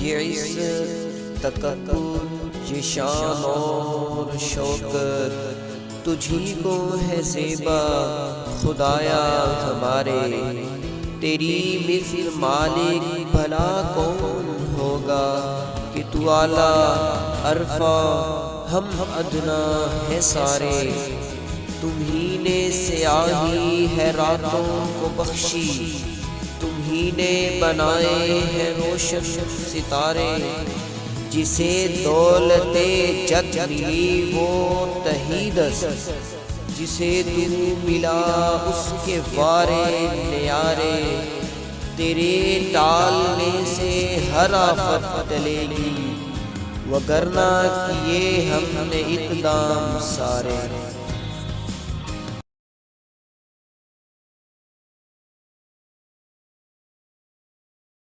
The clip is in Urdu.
یہ عزت تکبر، یہ شان اور شوکت تجھی کو ہے زیبا خدایا ہمارے، تیری مثل مالک بھلا کون ہوگا کہ تو اعلیٰ عرفہ ہم ادنا ہے سارے، تمہی نے سیاہی ہے راتوں کو بخشی، تمہی نے بنائے ہیں روشن ستارے، جسے دولت جگ ملی وہ تہیدس، جسے تو ملا اس کے وارے نیارے، تیرے ٹالنے سے ہر آفت ٹلے گی، وگرنہ کیے ہم نے اقدام سارے۔